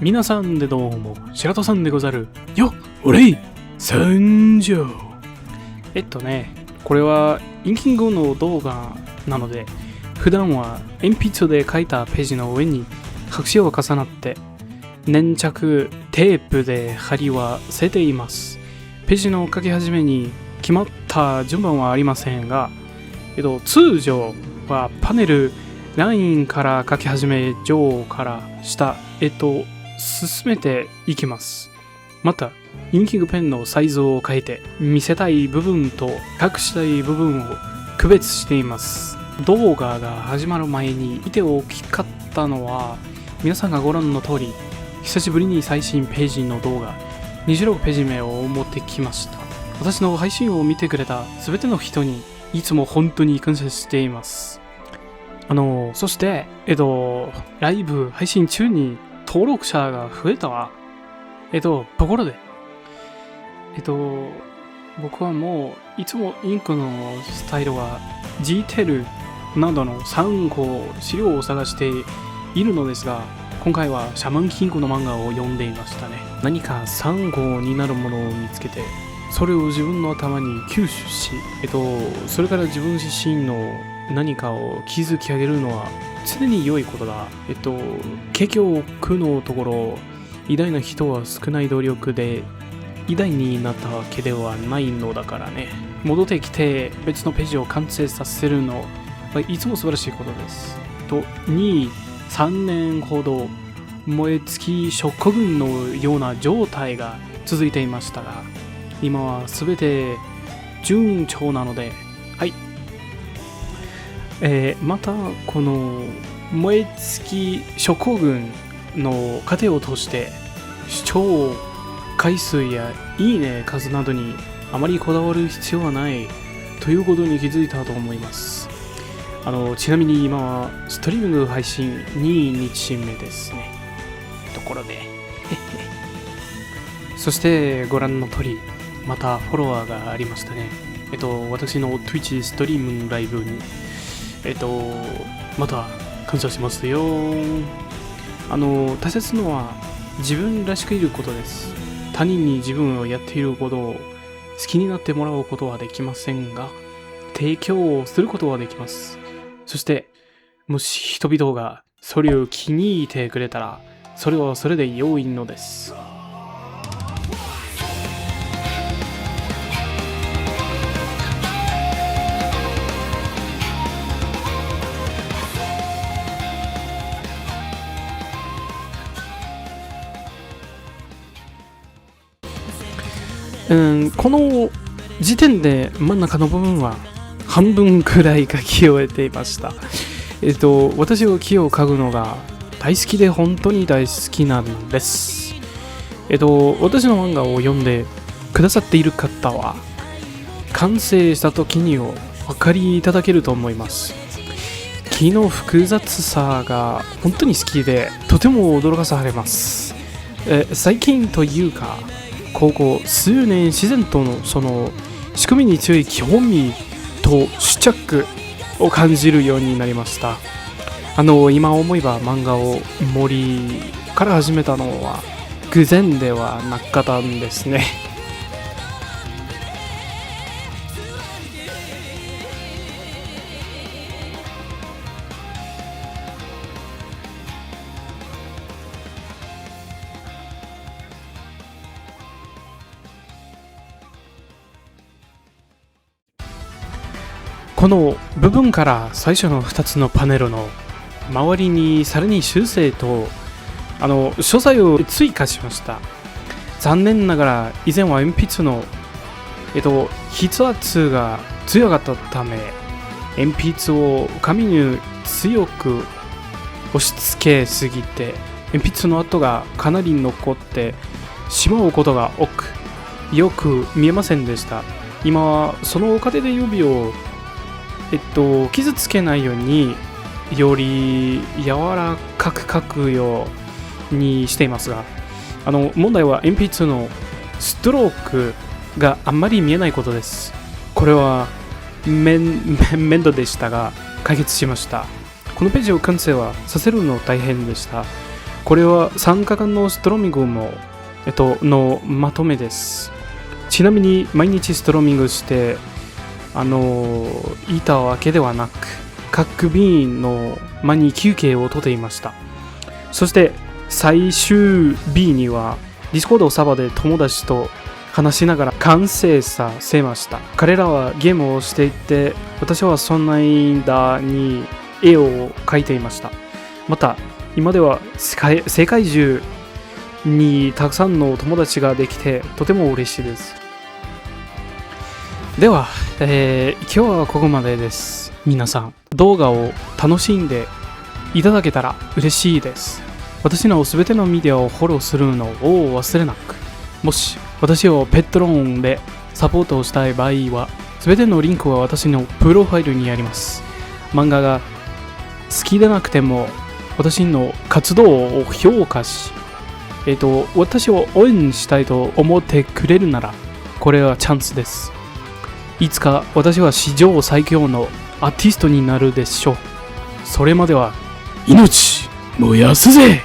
皆さんでどうも、白戸さんでござる。よっ、おれい、参上。これはインキングの動画なので、普段は鉛筆で書いたページの上に白紙を重なって粘着テープで貼りはせています。ページの書き始めに決まった順番はありませんが、通常はパネルラインから書き始め、上から下へと進めていきます。また、インキングペンのサイズを変えて見せたい部分と隠したい部分を区別しています。動画が始まる前に見ておきかったのは、皆さんがご覧の通り、久しぶりに最新ページの動画26ページ目を持ってきました。私の配信を見てくれた全ての人にいつも本当に感謝しています。そして、ライブ配信中に登録者が増えたわ。ところで、僕はもういつもインクのスタイルは G-TEL などの参考資料を探しているのですが、今回はシャマンキングの漫画を読んでいましたね。何か参考になるものを見つけて、それを自分の頭に吸収し、それから自分自身の何かを築き上げるのは常に良いことだ。結局のところ、偉大な人は少ない努力で偉大になったわけではないのだからね。戻ってきて別のページを完成させるのはいつも素晴らしいことです。2、3年ほど燃え尽き食群のような状態が続いていましたが、今は全て順調なので、はい。またこの燃え尽き食群の過程を通して視聴回数やいいね数などにあまりこだわる必要はないということに気づいたと思います。ちなみに今はストリーミング配信2日目ですね。ところでそしてご覧の通り、またフォロワーがありましたね。私の Twitch ストリームライブにまた感謝しますよ。大切なのは自分らしくいることです。他人に自分をやっていることを好きになってもらうことはできませんが、提供をすることはできます。そしてもし人々がそれを気に入ってくれたら、それはそれで良いのです。この時点で真ん中の部分は半分くらい書き終えていました。私は木を描くのが大好きで本当に大好きなんです。私の漫画を読んでくださっている方は完成した時にお分かりいただけると思います。木の複雑さが本当に好きでとても驚かされます。最近というかここ数年、自然とのその仕組みに強い興味と執着を感じるようになりました。今思えば漫画を森から始めたのは偶然ではなかったんですね。この部分から最初の2つのパネルの周りにさらに修正と素材を追加しました。残念ながら以前は鉛筆の筆圧が強かったため、鉛筆を紙に強く押し付けすぎて鉛筆の跡がかなり残ってしまうことが多く、よく見えませんでした。今はそのおかげで指を傷つけないようにより柔らかく描くようにしていますが、問題は鉛筆のストロークがあんまり見えないことです。これは面倒でしたが解決しました。このページを完成はさせるの大変でした。これは3日間のストローミングも、のまとめです。ちなみに毎日ストローミングして、いたわけではなく、各便の間に休憩をとっていました。そして最終日にはディスコードサーバーで友達と話しながら完成させました。彼らはゲームをしていて、私はその間に絵を描いていました。また今では世界中にたくさんの友達ができてとても嬉しいです。では、今日はここまでです。皆さん動画を楽しんでいただけたら嬉しいです。私のすべてのメディアをフォローするのを忘れなく。もし私をペットローンでサポートしたい場合は、すべてのリンクは私のプロファイルにあります。漫画が好きでなくても私の活動を評価し、私を応援したいと思ってくれるなら、これはチャンスです。いつか私は史上最強のアーティストになるでしょう。それまでは命燃やすぜ。